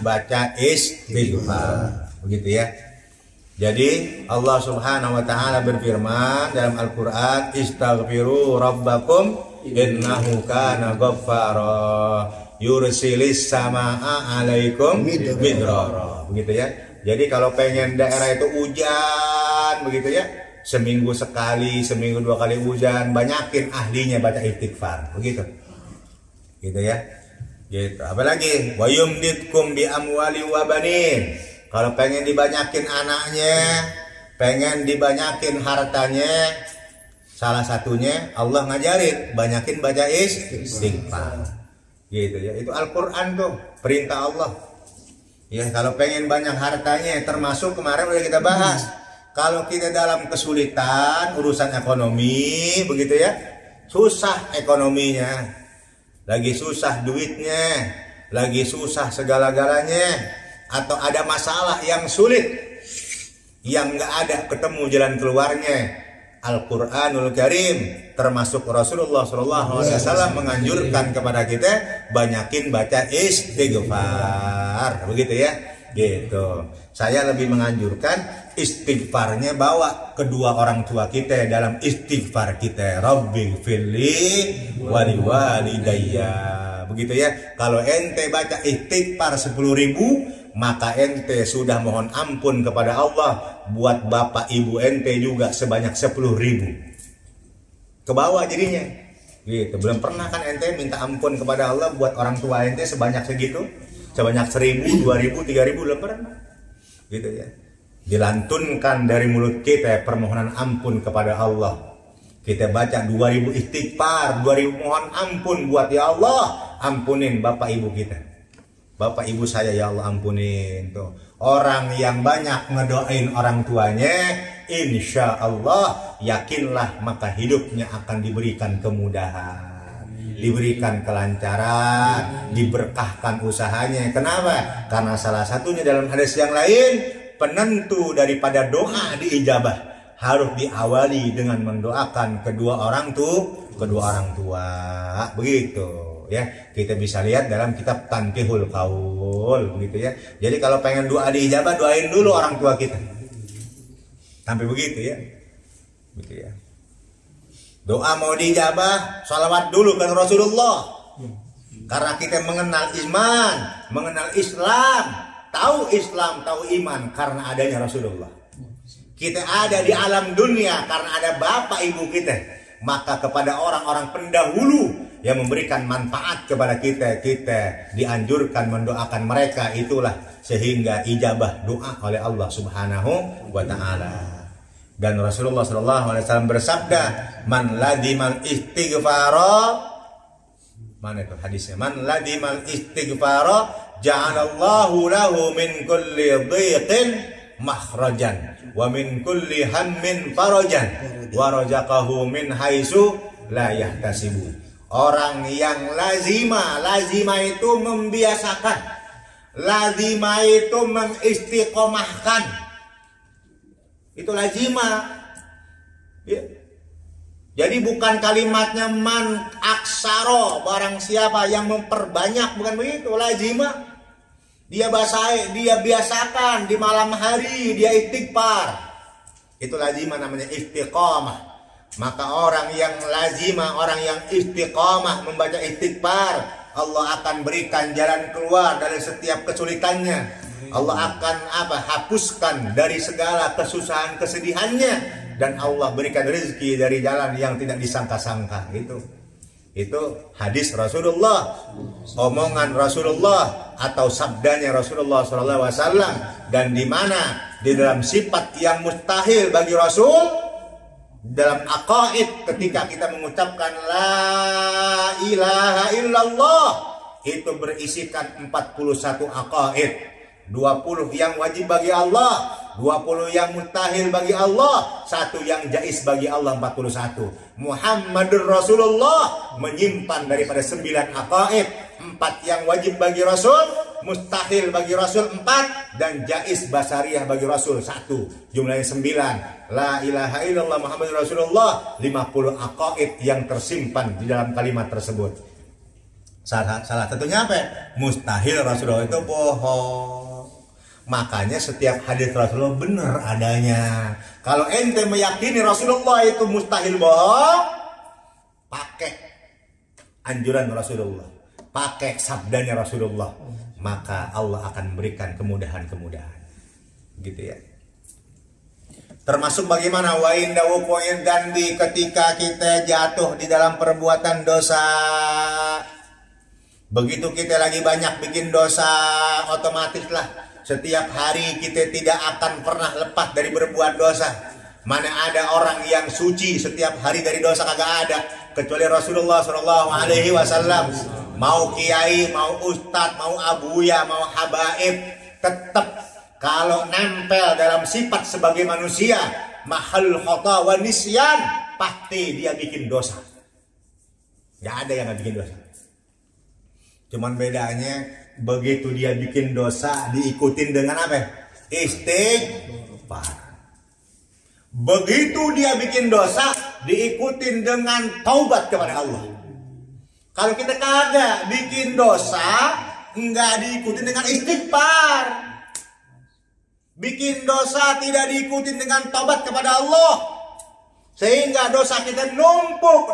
baca istighfar. Begitu ya. Jadi Allah Subhanahu wa taala berfirman dalam Al-Qur'an, "Istaghfiru rabbakum innahu kana ghaffara yursilis samaa'a 'alaikum midrara." Begitu ya. Jadi kalau pengen daerah itu hujan begitu ya, seminggu sekali, seminggu 2 kali hujan, banyakin ahlinya baca istighfar. Begitu. Gitu ya. Gitu. Apalagi wa yumditkum bi amwali wa banin. Kalau pengen dibanyakin anaknya, pengen dibanyakin hartanya, salah satunya Allah ngajarin banyakin baca istighfar. Gitu ya. Itu Al-Qur'an tuh, perintah Allah. Ya, kalau pengen banyak hartanya, termasuk kemarin udah kita bahas. Kalau kita dalam kesulitan urusan ekonomi, begitu ya, susah ekonominya, lagi susah duitnya, lagi susah segala-galanya, atau ada masalah yang sulit, yang nggak ada ketemu jalan keluarnya, Al-Quranul Karim termasuk Rasulullah SAW menganjurkan kepada kita banyakin baca istighfar, begitu ya. Gitu. Saya lebih menganjurkan istighfarnya bawa kedua orang tua kita dalam istighfar kita, Rabbighfirli waliwalidayya. Begitu ya. Kalau ente baca istighfar 10.000, maka ente sudah mohon ampun kepada Allah buat bapak ibu ente juga sebanyak 10.000. Ke bawah jadinya. Gitu. Belum pernah kan ente minta ampun kepada Allah buat orang tua ente sebanyak segitu? Sebanyak 1.000, 2.000, 3.000 belum pernah. Gitu ya. Dilantunkan dari mulut kita permohonan ampun kepada Allah. Kita baca 2.000 istighfar, 2.000 mohon ampun buat ya Allah, ampunin bapak ibu kita. Bapak ibu saya ya Allah ampunin tuh. Orang yang banyak ngedoain orang tuanya, insya Allah yakinlah maka hidupnya akan diberikan kemudahan, diberikan kelancaran, diberkahkan usahanya. Kenapa? Karena salah satunya dalam hadis yang lain, penentu daripada doa diijabah harus diawali dengan mendoakan kedua orang tua. Begitu. Ya, kita bisa lihat dalam kitab Tanqihul Qaul, begitu ya. Jadi kalau pengen doa diijabah, doain dulu orang tua kita. Sampai begitu ya. Begitu ya. Doa mau diijabah, salawat dulu ke Rasulullah. Karena kita mengenal iman, mengenal Islam, tahu iman karena adanya Rasulullah. Kita ada di alam dunia karena ada bapak ibu kita. Maka kepada orang-orang pendahulu yang memberikan manfaat kepada kita dianjurkan mendoakan mereka, itulah sehingga ijabah doa oleh Allah Subhanahu wa taala. Dan Rasulullah SAW bersabda, man ladimal istighfara, mana itu hadisnya, man ladimal istighfara ja'alallahu lahu min kulli dhiqin makhrajan wa min kulli hammin farajan wa razaqahu min haitsu la yahtasibu. Orang yang lazima itu membiasakan, lazima itu mengistiqomahkan, itu lazima ya. Jadi bukan kalimatnya man aksaro, barang siapa yang memperbanyak, bukan begitu. Lazima dia biasakan di malam hari dia istighfar, itu lazima namanya istiqomah. Maka orang yang lazimah, orang yang istiqamah membaca istighfar, Allah akan berikan jalan keluar dari setiap kesulitannya. Allah akan hapuskan dari segala kesusahan kesedihannya, dan Allah berikan rezeki dari jalan yang tidak disangka-sangka. Itu hadis Rasulullah, omongan Rasulullah atau sabdanya Rasulullah SAW. Dan di mana di dalam sifat yang mustahil bagi Rasul, dalam aqaid, ketika kita mengucapkan la ilaha illallah, itu berisikan 41 aqaid. 20 yang wajib bagi Allah, 20 yang mustahil bagi Allah, 1 yang jaiz bagi Allah, 41. Muhammadur Rasulullah menyimpan daripada 9 aqaid, 4 yang wajib bagi Rasul, mustahil bagi Rasul 4, dan jaiz basariyah bagi Rasul 1. Jumlahnya 9. La ilaha illallah Muhammadur Rasulullah, 50 aqaid yang tersimpan di dalam kalimat tersebut. Salah satunya apa? Mustahil Rasulullah itu bohong. Makanya setiap hadis Rasulullah benar adanya. Kalau ente meyakini Rasulullah itu mustahil bohong, pakai anjuran Rasulullah, pakai sabdanya Rasulullah, maka Allah akan memberikan kemudahan-kemudahan. Gitu ya. Termasuk bagaimana wa inda wuqu'id dzanbi, ketika kita jatuh di dalam perbuatan dosa. Begitu kita lagi banyak bikin dosa, otomatislah setiap hari kita tidak akan pernah lepas dari berbuat dosa. Mana ada orang yang suci setiap hari dari dosa, kagak ada, kecuali Rasulullah SAW. Mau kiai, mau ustadz, mau abuya, mau habaib, tetap kalau nempel dalam sifat sebagai manusia, mahal khata wa nisyan, pasti dia bikin dosa. Gak ada yang gak bikin dosa. Cuman bedanya begitu dia bikin dosa diikutin dengan apa? Istighfar. Begitu dia bikin dosa diikutin dengan taubat kepada Allah. Kalau kita kagak bikin dosa, nggak diikutin dengan istighfar. Bikin dosa tidak diikutin dengan taubat kepada Allah, sehingga dosa kita numpuk.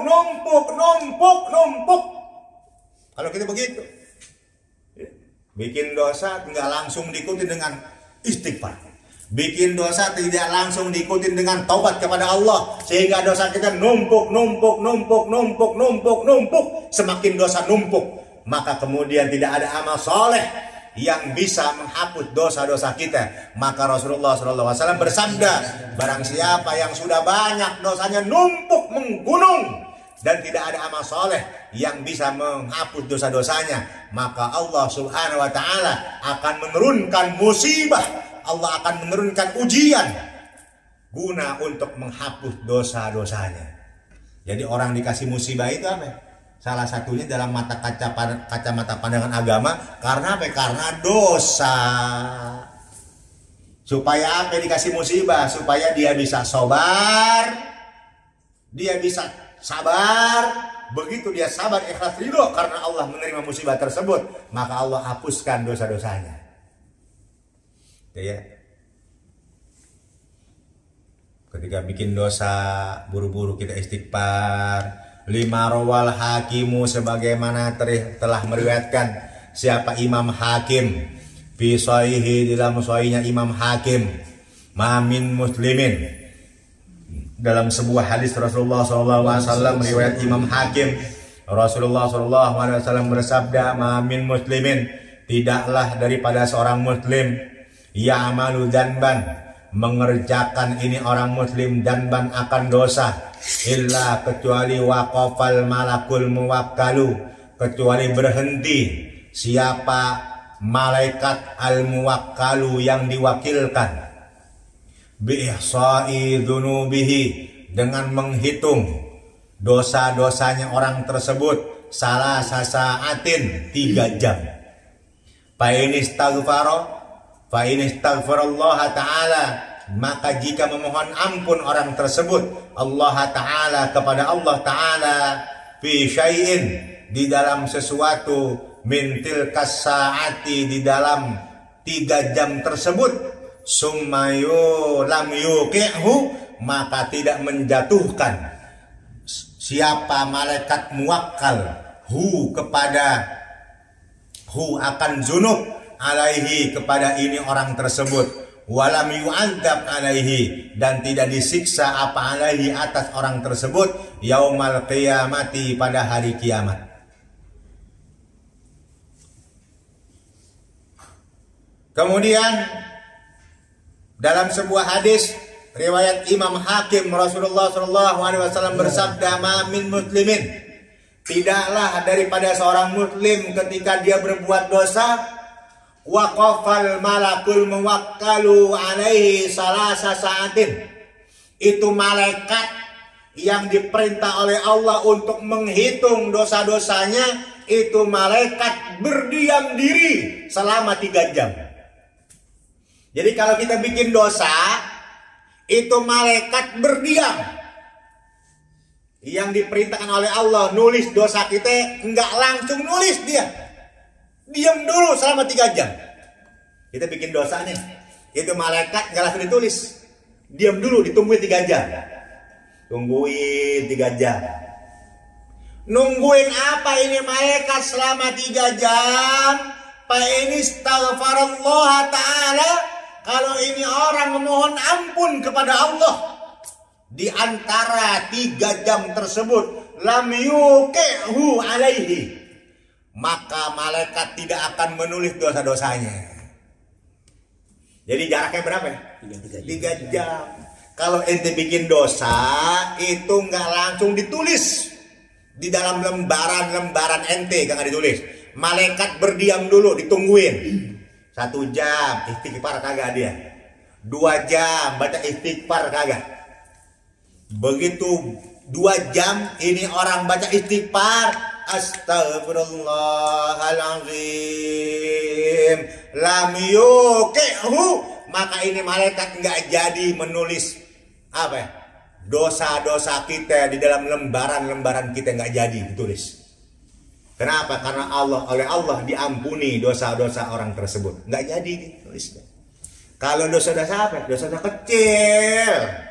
Kalau kita begitu, bikin dosa nggak langsung diikuti dengan istighfar, bikin dosa tidak langsung diikuti dengan taubat kepada Allah, sehingga dosa kita numpuk. Semakin dosa numpuk, maka kemudian tidak ada amal soleh yang bisa menghapus dosa-dosa kita. Maka Rasulullah SAW bersabda, barang siapa yang sudah banyak dosanya numpuk menggunung dan tidak ada amal soleh yang bisa menghapus dosa-dosanya, maka Allah Subhanahu wa Ta'ala akan menurunkan musibah, Allah akan menurunkan ujian guna untuk menghapus dosa-dosanya. Jadi orang dikasih musibah itu apa? Salah satunya dalam kacamata pandangan agama, karena apa? Karena dosa. Supaya apa dikasih musibah? Supaya dia bisa sabar, dia bisa sabar. Begitu dia sabar, ikhlas, ridho karena Allah menerima musibah tersebut, maka Allah hapuskan dosa-dosanya. Ya. Ketika bikin dosa, buru-buru kita istighfar. Lima rawal hakimu, sebagaimana telah meriwayatkan siapa Imam Hakim fi shahihi, dalam sahihnya Imam Hakim, mamin muslimin, dalam sebuah hadis Rasulullah SAW riwayat Imam Hakim, Rasulullah SAW bersabda, mamin muslimin, tidaklah daripada seorang muslim ya'malu dzanban, mengerjakan ini orang muslim dzanban akan dosa, illa kecuali waqafal malakul muwakkalu, kecuali berhenti siapa malaikat al muwakkalu yang diwakilkan, bi ihsa'i dzunubihi, dengan menghitung dosa-dosanya orang tersebut, salah sasaatin 3 jam. Fa in istaghfarallah ta'ala, maka jika memohon ampun orang tersebut Allah Ta'ala, kepada Allah Ta'ala, fi syai'in, di dalam sesuatu, min tilkas saati, di dalam 3 jam tersebut, summayu lam yuqi'hu, maka tidak menjatuhkan siapa malaikat muwakkal akan zunub alaihi, kepada ini orang tersebut, walam yu'adzab alaihi, dan tidak disiksa apa alaihi, atas orang tersebut, yaumal qiyamati, pada hari kiamat. Kemudian dalam sebuah hadis riwayat Imam Hakim, Rasulullah SAW bersabda, ma min muslimin, tidaklah daripada seorang muslim ketika dia berbuat dosa, waqafal malakul muwakkalu alaihi salasa saatin, itu malaikat yang diperintah oleh Allah untuk menghitung dosa-dosanya, itu malaikat berdiam diri selama 3 jam. Jadi kalau kita bikin dosa, itu malaikat berdiam yang diperintahkan oleh Allah nulis dosa kita, enggak langsung nulis dia. Diam dulu selama 3 jam. Kita bikin dosa nih. Itu malaikat enggak langsung ditulis. Diam dulu, ditungguin 3 jam. Tungguin 3 jam. Nungguin apa ini malaikat selama 3 jam? Pak ini astaghfirullah ta'ala. Kalau ini orang memohon ampun kepada Allah. Di antara 3 jam tersebut. Lam yuqi'hu alaihi. Maka malaikat tidak akan menulis dosa-dosanya. Jadi jaraknya berapa? 3 jam. Kalau ente bikin dosa, itu nggak langsung ditulis di dalam lembaran ente, nggak ditulis. Malaikat berdiam dulu, ditungguin. 1 jam istighfar kagak dia. 2 jam baca istighfar kagak. Begitu 2 jam ini orang baca istighfar, astagfirullahaladzim, lam yuqi'hu, maka ini malaikat nggak jadi menulis apa ya, dosa-dosa kita di dalam lembaran kita, nggak jadi ditulis. Kenapa? Karena oleh Allah diampuni dosa-dosa orang tersebut, nggak jadi ditulis. Kalau dosa-dosa apa? Dosa-dosa kecil.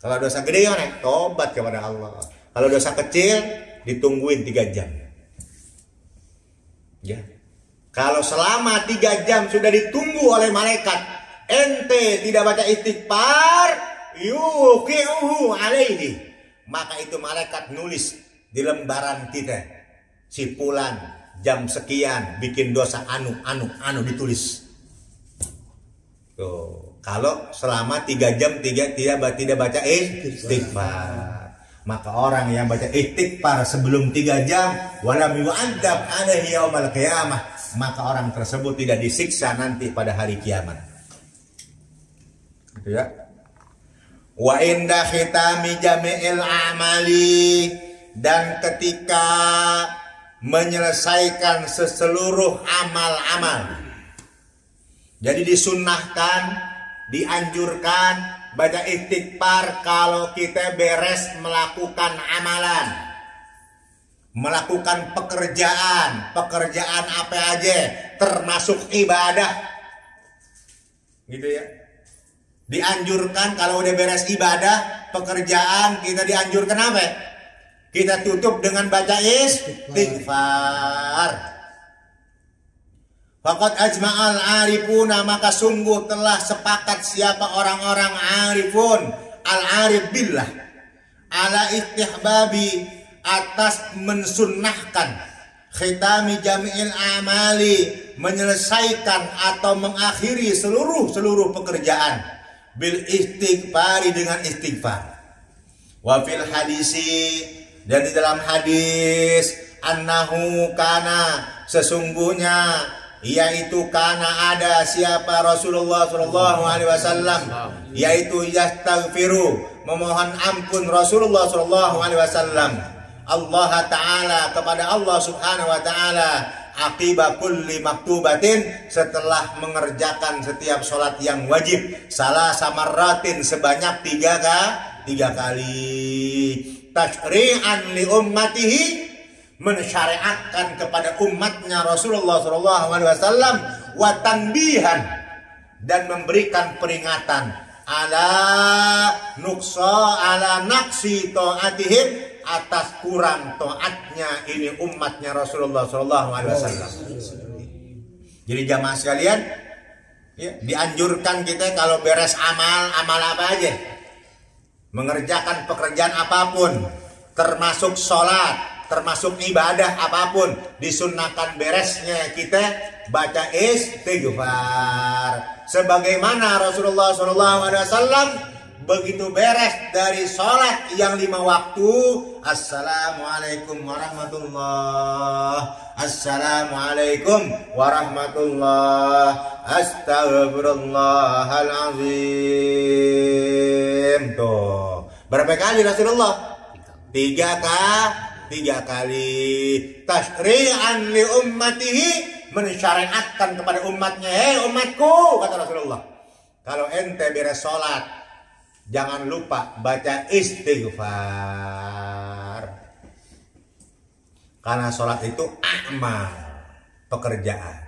Kalau dosa gede kan tobat kepada Allah. Kalau dosa kecil ditungguin 3 jam. Ya. Kalau selama 3 jam sudah ditunggu oleh malaikat, ente tidak baca istighfar, yuqi'uhu alaihi, maka itu malaikat nulis di lembaran kita, si fulan jam sekian bikin dosa anu ditulis. Tuh. Kalau selama 3 jam tidak baca istighfar, maka orang yang baca istighfar sebelum 3 jam walam yu'adzab alaihi yaumal qiyamah, maka orang tersebut tidak disiksa nanti pada hari kiamat. Gitu ya. Wa inda khitami jami'il amali, dan ketika menyelesaikan seluruh amal-amal. Jadi disunnahkan, dianjurkan baca istighfar kalau kita beres melakukan amalan, melakukan pekerjaan apa aja, termasuk ibadah, gitu ya. Dianjurkan kalau udah beres ibadah, pekerjaan, kita dianjurkan apa? Kita tutup dengan baca istighfar. Faqad ajma'al arifuna, maka sungguh telah sepakat siapa orang-orang arifun, al-arif billah, ala istihbabi, atas mensunnahkan, khitami jami'il amali, menyelesaikan atau mengakhiri seluruh pekerjaan, bil istighfari, dengan istighfar. Wa fil hadisi, dan di dalam hadis, annahu kana, sesungguhnya yaitu karena ada siapa Rasulullah Shallallahu Alaihi Wasallam, yaitu yastaghfiru, memohon ampun Rasulullah Shallallahu Alaihi Wasallam, Allah Taala, kepada Allah Subhanahu Wa Taala, akibat kulli maktubatin, setelah mengerjakan setiap sholat yang wajib, salah samaratin, sebanyak 3 kali, tashri'an li ummatihi, mensyariatkan kepada umatnya Rasulullah SAW, wa tanbihan, dan memberikan peringatan, ala naqsi ta'atihim, atas kurang taatnya ini umatnya Rasulullah SAW. Jadi jamaah sekalian, ya, dianjurkan kita kalau beres amal apa aja, mengerjakan pekerjaan apapun, termasuk sholat, termasuk ibadah apapun, disunnahkan beresnya kita baca istighfar. Sebagaimana Rasulullah SAW begitu beres dari sholat yang 5 waktu, assalamualaikum warahmatullah, assalamualaikum warahmatullah, astagfirullahaladzim. Tuh, berapa kali Rasulullah? 3 kali. Tashri'an li ummatihi, mensyariatkan kepada umatnya, hei umatku, kata Rasulullah, kalau ente beres sholat jangan lupa baca istighfar. Karena sholat itu amal, pekerjaan.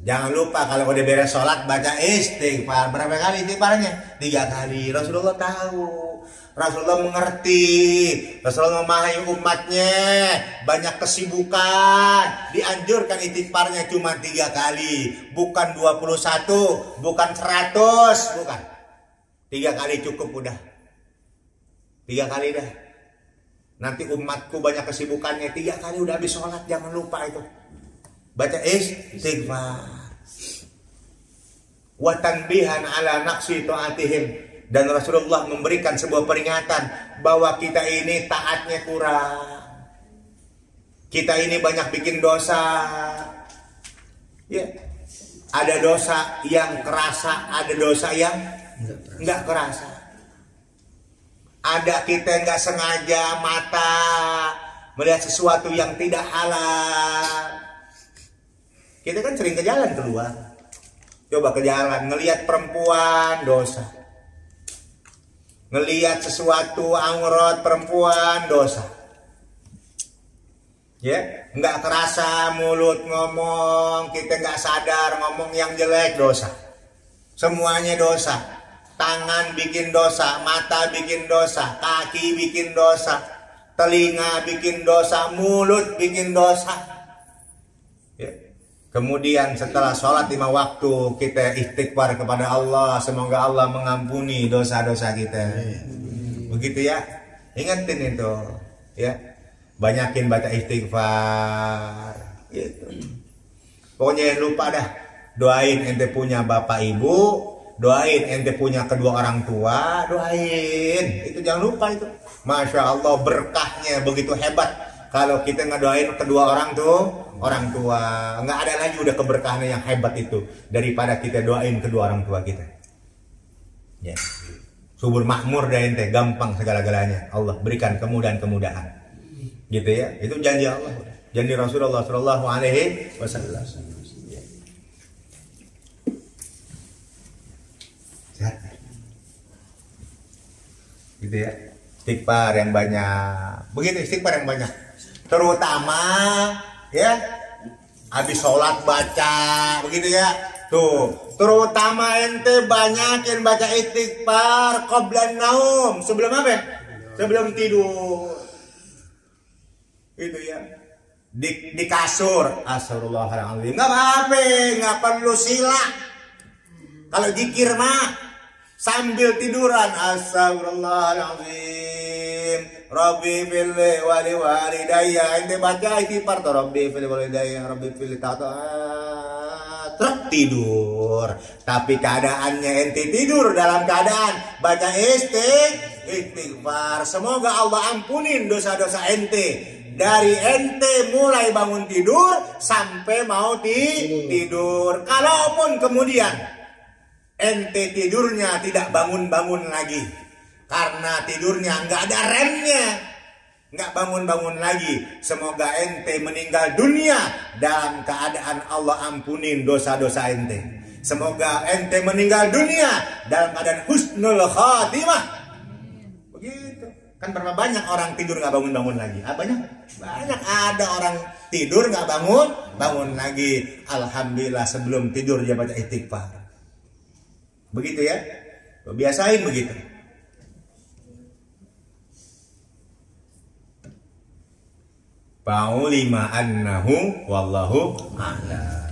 Jangan lupa kalau udah beres sholat baca istighfar. Berapa kali istighfarnya? 3 kali. Rasulullah tahu, Rasulullah mengerti, Rasulullah memahami umatnya, banyak kesibukan, dianjurkan istighfarnya cuma 3 kali, bukan 21, bukan 100, bukan. 3 kali cukup udah. 3 kali dah. Nanti umatku banyak kesibukannya, 3 kali udah habis sholat, jangan lupa itu. Baca istighfar. Wa tanbihan ala naqsi ta'atihim. Dan Rasulullah memberikan sebuah peringatan bahwa kita ini taatnya kurang. Kita ini banyak bikin dosa. Ya. Ada dosa yang kerasa, ada dosa yang enggak kerasa. Ada kita nggak sengaja mata melihat sesuatu yang tidak halal. Kita kan sering ke jalan keluar. Coba ke jalan, ngelihat perempuan dosa. Ngelihat sesuatu aurat perempuan dosa. Ya, nggak kerasa mulut ngomong, kita nggak sadar ngomong yang jelek dosa. Semuanya dosa. Tangan bikin dosa, mata bikin dosa, kaki bikin dosa, telinga bikin dosa, mulut bikin dosa. Ya. Kemudian setelah sholat 5 waktu kita istighfar kepada Allah, semoga Allah mengampuni dosa-dosa kita. Begitu ya, ingetin itu, ya, banyakin baca istighfar. Gitu. Pokoknya jangan lupa dah, doain ente punya bapak ibu. Doain ente punya kedua orang tua, doain. Itu jangan lupa itu. Masya Allah berkahnya begitu hebat. Kalau kita ngedoain kedua orang tua, nggak ada lagi udah keberkahannya yang hebat itu daripada kita doain kedua orang tua kita. Ya. Subur makmur dah ente, gampang segala-galanya. Allah berikan kemudahan-kemudahan. Gitu ya. Itu janji Allah. Janji Rasulullah Shallallahu Alaihi Wasallam. Gitu ya, istighfar yang banyak, begitu istighfar yang banyak, terutama ya habis sholat baca, begitu ya, tuh terutama ente banyakin baca istighfar qablan naum, sebelum apa? Sebelum tidur, gitu ya, di kasur, astagfirullahaladzim, nggak apa-apa, nggak perlu sila, kalau zikir mah sambil tiduran, astagfirullahaladzim, Rabbi fili wali walidayya, ente baca istighfar tuh, Rabbi fili walidayya, Rabbi fili ta'at, terus tidur. Tapi keadaannya ente tidur dalam keadaan baca istighfar, semoga Allah ampunin dosa-dosa ente. Dari ente mulai bangun tidur sampai mau tidur. Kalaupun kemudian ente tidurnya tidak bangun-bangun lagi, karena tidurnya nggak ada remnya, nggak bangun-bangun lagi, semoga ente meninggal dunia dalam keadaan Allah ampunin dosa-dosa ente. Semoga ente meninggal dunia dalam keadaan husnul khatimah. Begitu. Kan berapa banyak orang tidur nggak bangun-bangun lagi? Banyak ada orang tidur nggak bangun lagi. Alhamdulillah sebelum tidur dia baca istighfar. Begitu ya, biasain begitu. Paulima annahu wallahu a'lam.